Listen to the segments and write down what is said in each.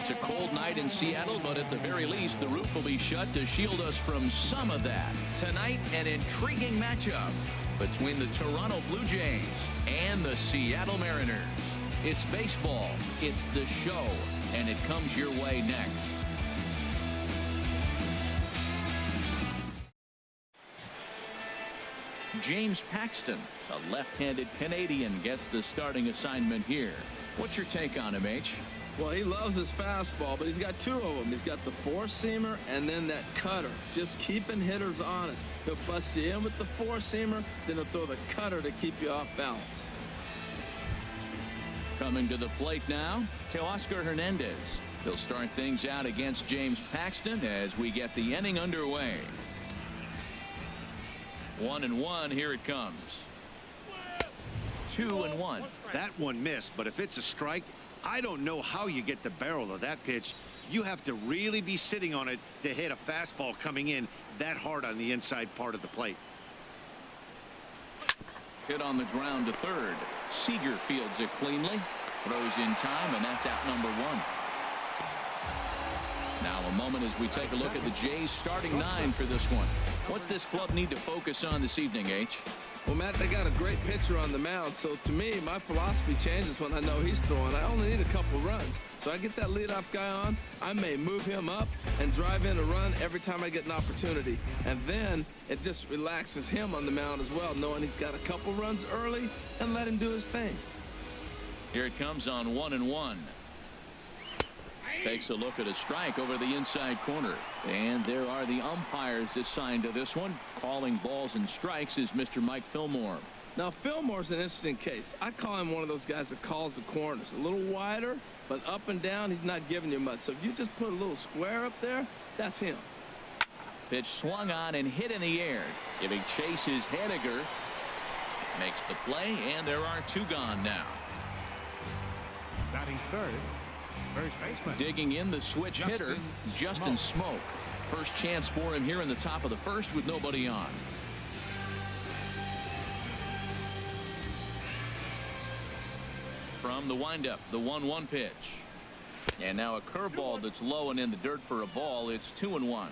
It's a cold night in Seattle, but at the very least, the roof will be shut to shield us from some of that. Tonight, an intriguing matchup between the Toronto Blue Jays and the Seattle Mariners. It's baseball, it's the show, and it comes your way next. James Paxton, a left-handed Canadian, gets the starting assignment here. What's your take on him, H? Well, he loves his fastball, but he's got two of them. He's got the four-seamer and then that cutter. Just keeping hitters honest. He'll bust you in with the four-seamer, then he'll throw the cutter to keep you off balance. Coming to the plate now, Teoscar Hernandez. He'll start things out against James Paxton as we get the inning underway. 1-1, here it comes. 2-1. That one missed, but if it's a strike, I don't know how you get the barrel of that pitch. You have to really be sitting on it to hit a fastball coming in that hard on the inside part of the plate. Hit on the ground to third. Seager fields it cleanly, throws in time, and that's out number one. Now a moment as we take a look at the Jays starting nine for this one. What's this club need to focus on this evening, H? Well, Matt, they got a great pitcher on the mound, so to me, my philosophy changes when I know he's throwing. I only need a couple runs. So I get that leadoff guy on, I may move him up and drive in a run every time I get an opportunity. And then it just relaxes him on the mound as well, knowing he's got a couple runs early and let him do his thing. Here it comes on 1-1. Takes a look at a strike over the inside corner. And there are the umpires assigned to this one. Calling balls and strikes is Mr. Mike Fillmore. Now, Fillmore's an interesting case. I call him one of those guys that calls the corners. A little wider, but up and down, he's not giving you much. So if you just put a little square up there, that's him. Pitch swung on and hit in the air. Giving chase is Haniger. Makes the play, and there are two gone now. Batting third. First baseman. Digging in the switch hitter, Justin Smoke. First chance for him here in the top of the first with nobody on. From the windup, the 1-1 pitch. And now a curveball that's low and in the dirt for a ball. It's 2-1.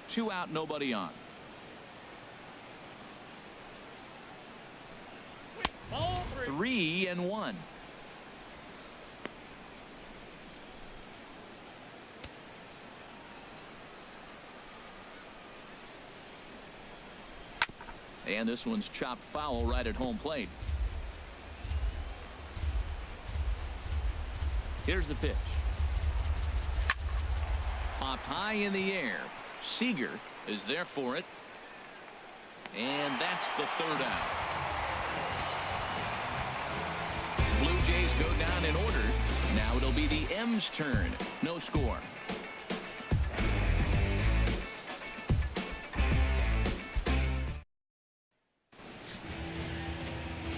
2 out, nobody on. Ball 3-1. And this one's chopped foul right at home plate. Here's the pitch. Popped high in the air. Seager is there for it. And that's the third out. Blue Jays go down in order. Now it'll be the M's turn. No score.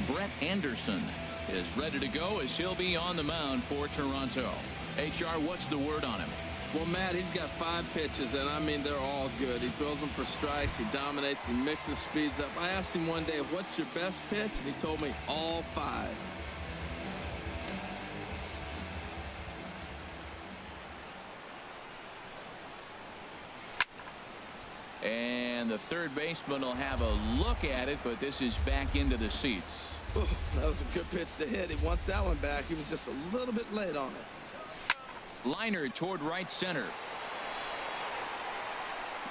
Brett Anderson is ready to go as he'll be on the mound for Toronto. HR, what's the word on him? Well, Matt, he's got 5 pitches, and I mean, they're all good. He throws them for strikes. He dominates. He mixes speeds up. I asked him one day, what's your best pitch? And he told me all 5. And the third baseman will have a look at it, but this is back into the seats. Ooh, that was a good pitch to hit. He wants that one back. He was just a little bit late on it. Liner toward right center.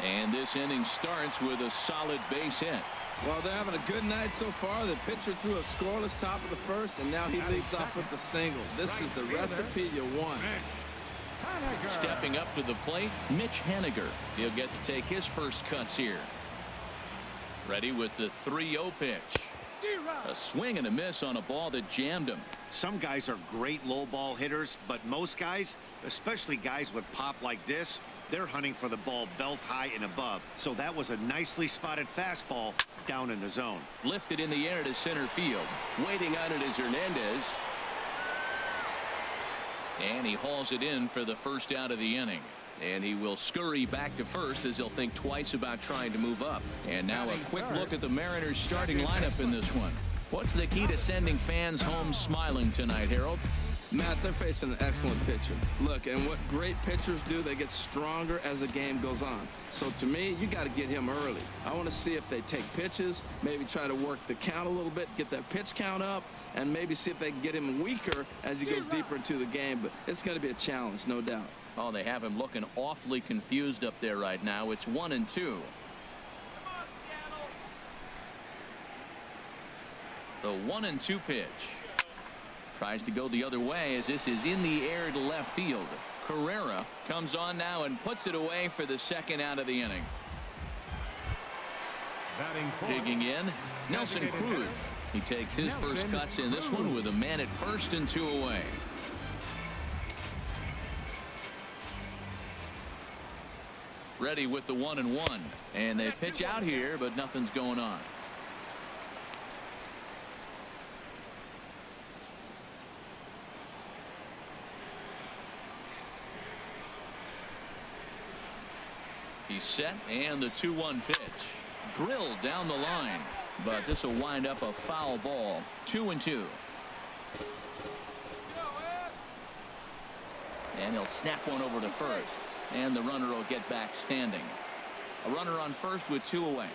And this inning starts with a solid base hit. Well, they're having a good night so far. The pitcher threw a scoreless top of the first, and now he leads off with the single. This is the recipe you want. Stepping up to the plate, Mitch Haniger. He'll get to take his first cuts here. Ready with the 3-0 pitch. A swing and a miss on a ball that jammed him. Some guys are great low ball hitters, but most guys, especially guys with pop like this, they're hunting for the ball belt high and above. So that was a nicely spotted fastball down in the zone. Lifted in the air to center field. Waiting on it is Hernandez. And he hauls it in for the first out of the inning. And he will scurry back to first as he'll think twice about trying to move up. And now a quick look at the Mariners starting lineup in this one. What's the key to sending fans home smiling tonight, Harold? Matt, they're facing an excellent pitcher. Look, and what great pitchers do, they get stronger as the game goes on. So to me, you got to get him early. I want to see if they take pitches, maybe try to work the count a little bit, get that pitch count up, and maybe see if they can get him weaker as he goes deeper into the game. But it's going to be a challenge, no doubt. Oh, they have him looking awfully confused up there right now. It's 1-2. The 1-2 pitch. Tries to go the other way as this is in the air to left field. Carrera comes on now and puts it away for the second out of the inning. Digging in, Nelson Cruz. He takes his first cuts in this one with a man at first and 2 away. Ready with the 1-1, and they pitch out here, but nothing's going on. He's set, and the 2-1 pitch. Drilled down the line, but this will wind up a foul ball. 2-2. And he'll snap one over to first, and the runner will get back standing. A runner on first with 2 away.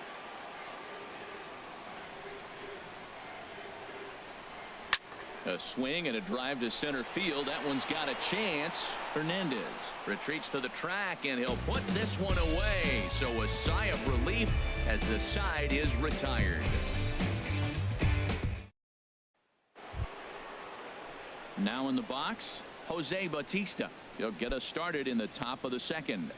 A swing and a drive to center field. That one's got a chance. Hernandez retreats to the track, and he'll put this one away. So a sigh of relief as the side is retired. Now in the box, Jose Bautista. He'll get us started in the top of the second.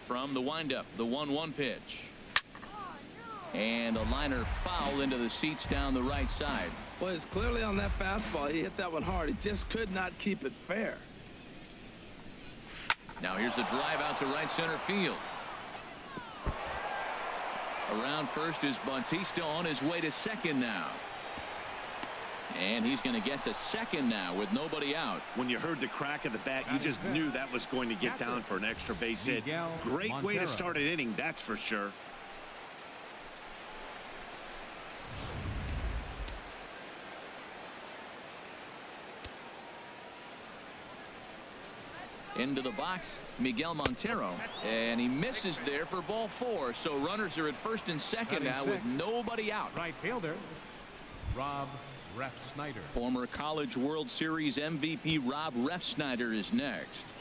From the windup, the 1-1 pitch. And a liner foul into the seats down the right side. Well, it's clearly on that fastball. He hit that one hard. He just could not keep it fair. Now here's the drive out to right center field. Around first is Bautista on his way to second now. And he's going to get to second now with nobody out. When you heard the crack of the bat, you just knew that was going to get down for an extra base hit. Great way to start an inning, that's for sure. Into the box, Miguel Montero, and he misses there for ball 4. So runners are at first and second now with nobody out. Right fielder, Rob Refsnyder. Former College World Series MVP Rob Refsnyder is next.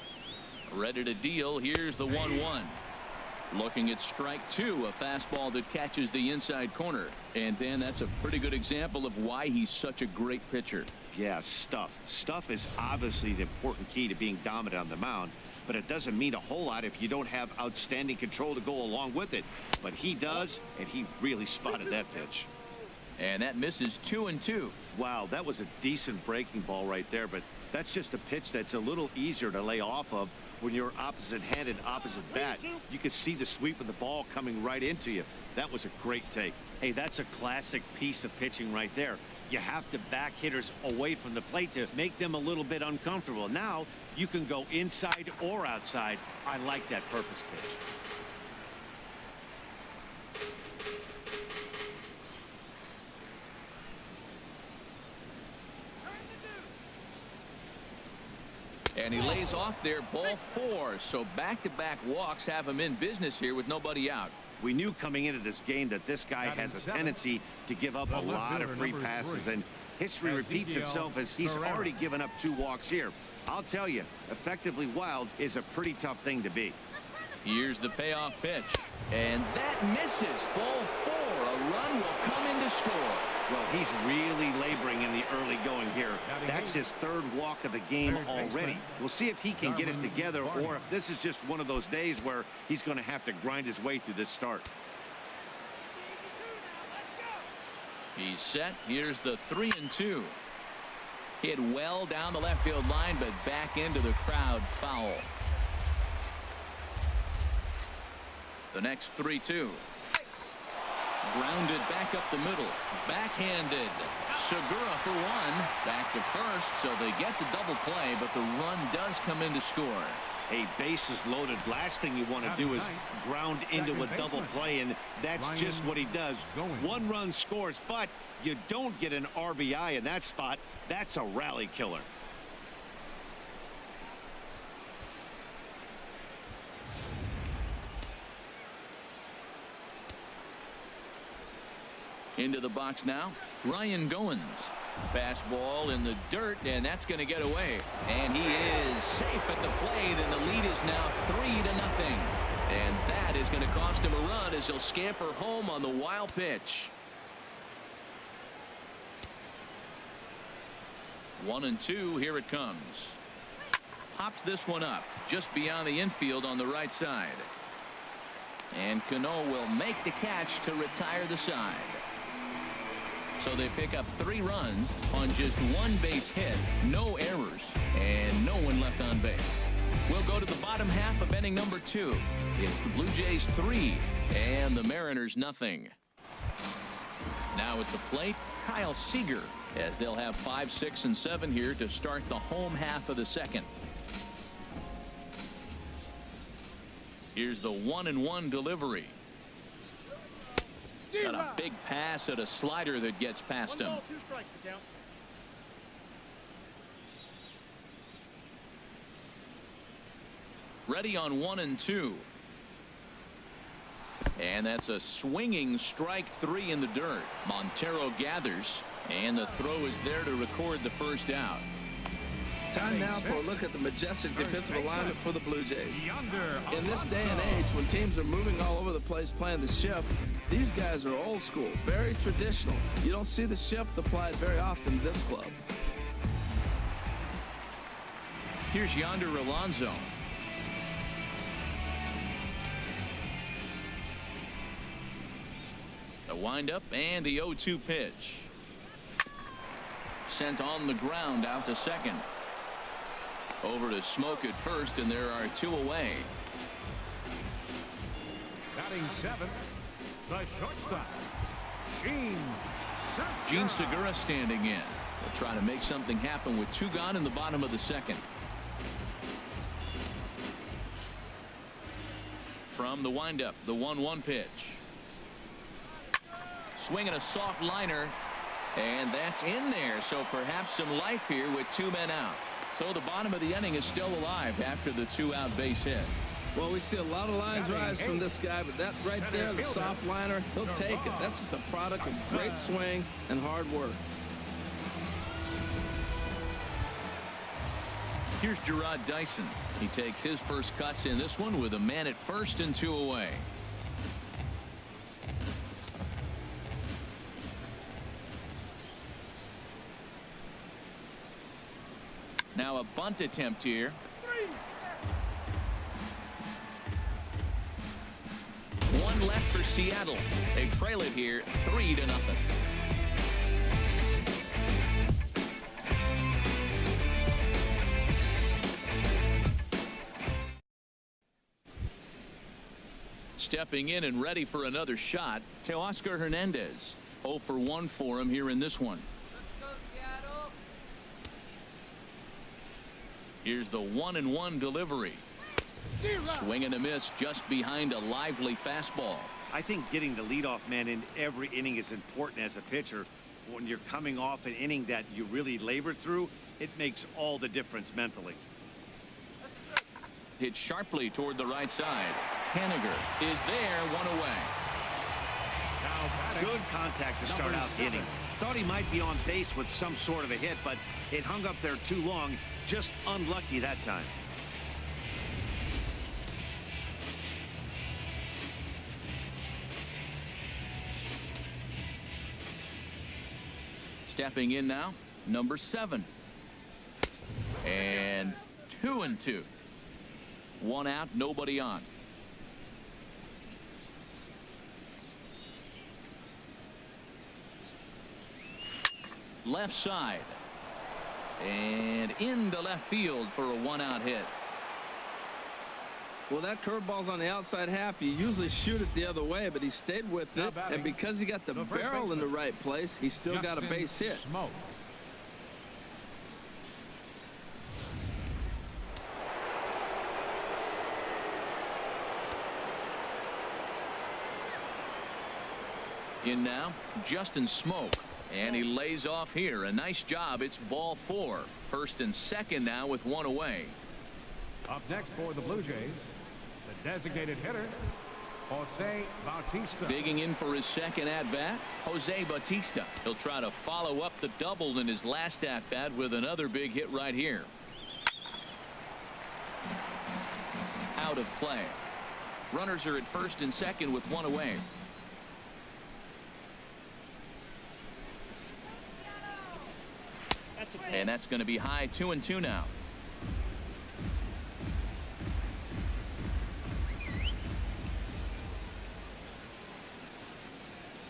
Ready to deal. Here's the 1-1. Looking at strike 2, a fastball that catches the inside corner. And then that's a pretty good example of why he's such a great pitcher. Yeah, stuff. Stuff is obviously the important key to being dominant on the mound, but it doesn't mean a whole lot if you don't have outstanding control to go along with it. But he does, and he really spotted that pitch. And that misses 2-2. Wow, that was a decent breaking ball right there, but that's just a pitch that's a little easier to lay off of when you're opposite-handed, opposite bat. You could see the sweep of the ball coming right into you. That was a great take. Hey, that's a classic piece of pitching right there. You have to back hitters away from the plate to make them a little bit uncomfortable. Now you can go inside or outside. I like that purpose pitch. And he lays off there, ball 4. So back-to-back walks have him in business here with nobody out. We knew coming into this game that this guy has a tendency to give up a lot of free passes, and history repeats itself as he's already given up 2 walks here. I'll tell you, effectively wild is a pretty tough thing to be. Here's the payoff pitch, and that misses. Ball 4. A run will come in to score. Well, he's really laboring in the early going here. That's his 3rd walk of the game already. We'll see if he can get it together or if this is just one of those days where he's going to have to grind his way through this start. He's set. Here's the 3-2. Hit well down the left field line, but back into the crowd. Foul. The next 3-2. Grounded back up the middle. Backhanded. Segura for 1. Back to first, so they get the double play, but the run does come in to score. A base is loaded. Last thing you want to do is ground into a double play, and that's just what he does. 1 run scores, but you don't get an RBI in that spot. That's a rally killer. Into the box now, Ryan Goins. Fastball in the dirt, and that's going to get away. And he is safe at the plate, and the lead is now 3-0. And that is going to cost him a run as he'll scamper home on the wild pitch. 1-2, here it comes. Pops this one up just beyond the infield on the right side. And Cano will make the catch to retire the side. So they pick up 3 runs on just 1 base hit, no errors, and no one left on base. We'll go to the bottom half of inning number 2. It's the Blue Jays 3 and the Mariners nothing. Now at the plate, Kyle Seager, as they'll have 5, 6, and 7 here to start the home half of the second. Here's the 1-1 delivery. Got a big pass at a slider that gets past him. 1 ball, 2 strikes to count. Ready on 1-2. And that's a swinging strike 3 in the dirt. Montero gathers, and the throw is there to record the first out. Time now for a look at the majestic defensive alignment for the Blue Jays. In this day and age, when teams are moving all over the place playing the shift, these guys are old school, very traditional. You don't see the shift applied very often in this club. Here's Yonder Alonso. The windup and the 0-2 pitch. Sent on the ground out to second. Over to Smoke at first, and there are 2 away. Batting 7, the shortstop, Gene Segura standing in. They'll try to make something happen with 2 gone in the bottom of the second. From the windup, the 1-1 pitch. Swinging a soft liner, and that's in there. So perhaps some life here with 2 men out. So the bottom of the inning is still alive after the 2-out base hit. Well, we see a lot of line drives from this guy, but that right there, the soft liner, he'll take it. That's just a product of great swing and hard work. Here's Gerard Dyson. He takes his first cuts in this one with a man at first and 2 away. Now a bunt attempt here. 1 left for Seattle. They trail it here 3-0. Stepping in and ready for another shot, Teoscar Hernandez. 0 for 1 for him here in this one. Here's the 1-1 delivery. Swing and a miss just behind a lively fastball. I think getting the leadoff man in every inning is important as a pitcher. When you're coming off an inning that you really labored through, it makes all the difference mentally. Hit sharply toward the right side. Haniger is there, 1 away. Good contact to start out the inning. Thought he might be on base with some sort of a hit, but it hung up there too long. Just unlucky that time. Stepping in now, number 7. And 2-2. 1 out, nobody on. Left side. And into left field for a 1-out hit. Well, that curveball's on the outside half. You usually shoot it the other way, but he stayed with it. And because he got the barrel in the right place, he still got a base hit. Smoke. In now, Justin Smoke. And he lays off here. A nice job. It's ball 4. First and second now with one away. Up next for the Blue Jays, the designated hitter, Jose Bautista. Digging in for his second at-bat, Jose Bautista. He'll try to follow up the double in his last at-bat with another big hit right here. Out of play. Runners are at first and second with one away. And that's going to be high 2-2 now.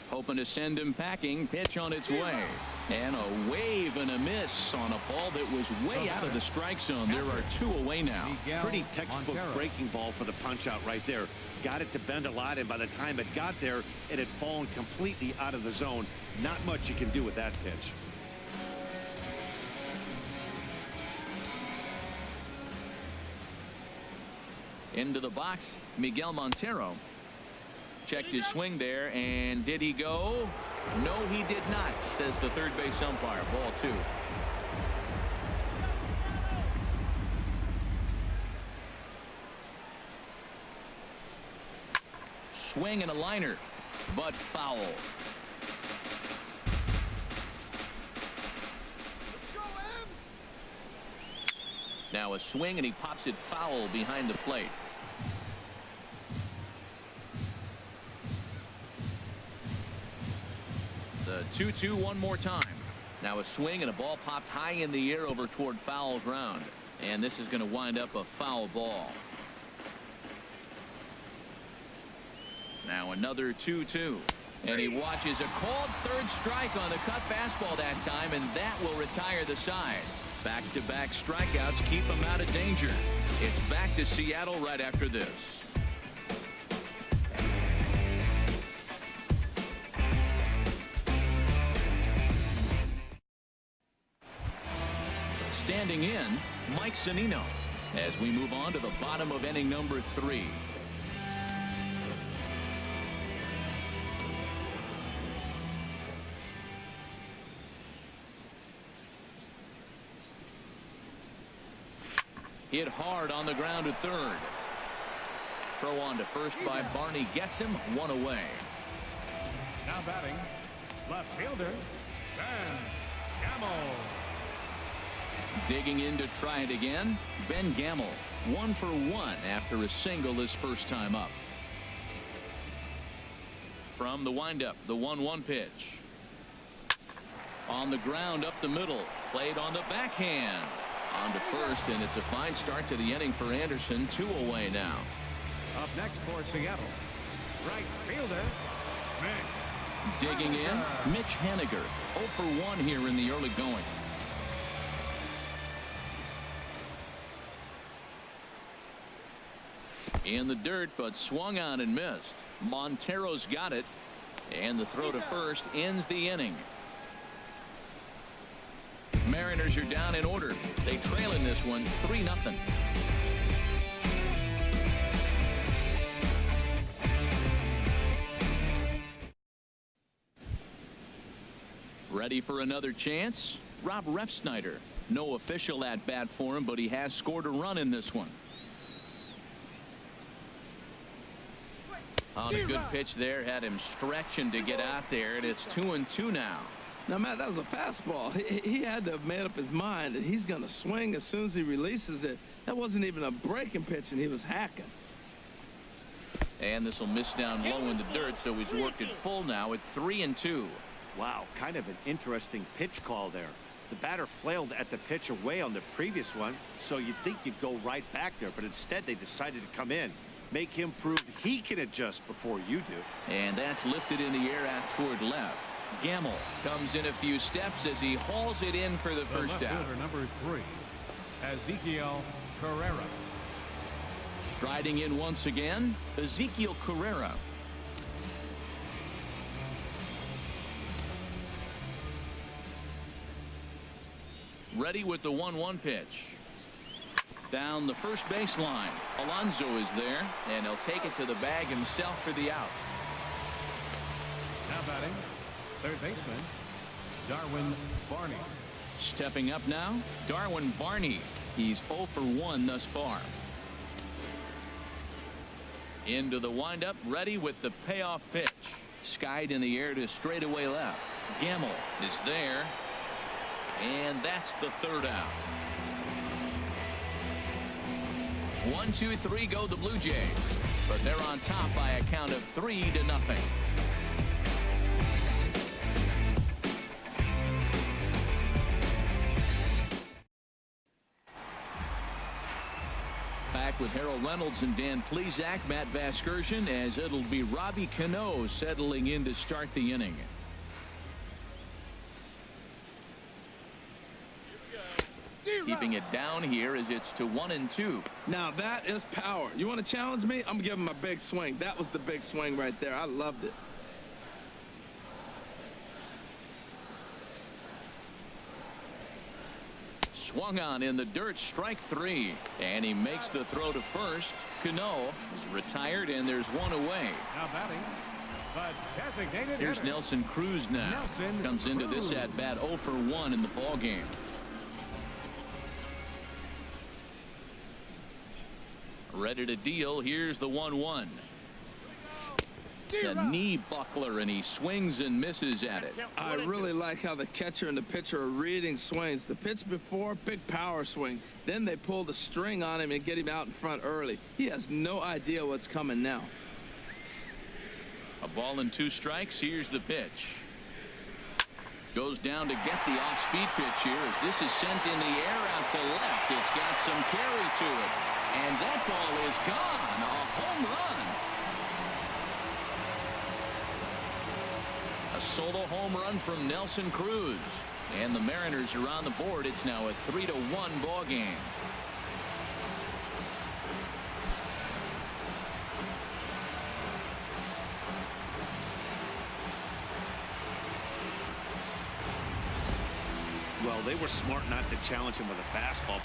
Hoping to send him packing. Pitch on its way. And a wave and a miss on a ball that was way out of the strike zone. There are two away now. Pretty textbook breaking ball for the punch out right there. Got it to bend a lot, and by the time it got there, it had fallen completely out of the zone. Not much you can do with that pitch. Into the box, Miguel Montero. Checked his swing there, and did he go? No, he did not, says the third base umpire. Ball 2. Swing and a liner, but foul. Now a swing, and he pops it foul behind the plate. The 2-2 one more time. Now a swing, and a ball popped high in the air over toward foul ground. And this is going to wind up a foul ball. Now another 2-2. And he watches a called third strike on the cut fastball that time, and that will retire the side. Back-to-back strikeouts keep him out of danger. It's back to Seattle right after this. Standing in, Mike Zunino, as we move on to the bottom of inning number 3. Hit hard on the ground to third. Throw on to first by Barney gets him, one away. Now batting, left fielder, Ben Gamel. Digging in to try it again, Ben Gamel. 1 for 1 after a single his first time up. From the windup, the 1-1 pitch. On the ground up the middle, played on the backhand. On to first, and it's a fine start to the inning for Anderson. 2 away now. Up next for Seattle, right fielder, Mitch. Digging in, Mitch Haniger. 0 for 1 here in the early going. In the dirt, but swung on and missed. Montero's got it, and the throw to first ends the inning. Mariners are down in order. They trail in this one 3-0. Ready for another chance? Rob Refsnyder. No official at bat for him, but he has scored a run in this one. On a good pitch there, had him stretching to get out there, and it's 2-2 now. Now, Matt, that was a fastball. He had to have made up his mind that he's going to swing as soon as he releases it. That wasn't even a breaking pitch, and he was hacking. And this will miss down low in the dirt, so he's worked it full now at 3-2. Wow, kind of an interesting pitch call there. The batter flailed at the pitch away on the previous one, so you'd think you'd go right back there, but instead they decided to come in. Make him prove he can adjust before you do. And that's lifted in the air out toward left. Gamel comes in a few steps as he hauls it in for the first left out. fielder number 3, Ezekiel Carrera. Striding in once again, Ezekiel Carrera. Ready with the 1-1 pitch. Down the first baseline. Alonso is there, and he'll take it to the bag himself for the out. Now batting, third baseman, Darwin Barney. Stepping up now, Darwin Barney. He's 0 for 1 thus far. Into the windup, ready with the payoff pitch. Skied in the air to straightaway left. Gamble is there. And that's the third out. 1, 2, 3 go the Blue Jays. But they're on top by a count of 3-0. Back with Harold Reynolds and Dan Plesac, Matt Vasgersian, as it'll be Robbie Cano settling in to start the inning. Keeping it down here as it's to 1-2. Now that is power. You want to challenge me? I'm giving him a big swing. That was the big swing right there. I loved it. Swung on in the dirt, strike 3, and he makes the throw to first. Cano is retired, and there's one away. Now batting, the designated Here's hitter. Nelson Cruz now. Nelson Comes into this Cruz. at bat 0 for 1 in the ball game. Ready to deal. Here's the 1-1. The knee buckler, and he swings and misses at it. I really like how the catcher and the pitcher are reading swings. The pitch before, big power swing. Then they pull the string on him and get him out in front early. He has no idea what's coming now. A ball and 2 strikes. Here's the pitch. Goes down to get the off-speed pitch here as this is sent in the air out to left. It's got some carry to it. And that ball is gone. A home run. A solo home run from Nelson Cruz. And the Mariners are on the board. It's now a 3-1 ball game. Well, they were smart not to challenge him with a fastball.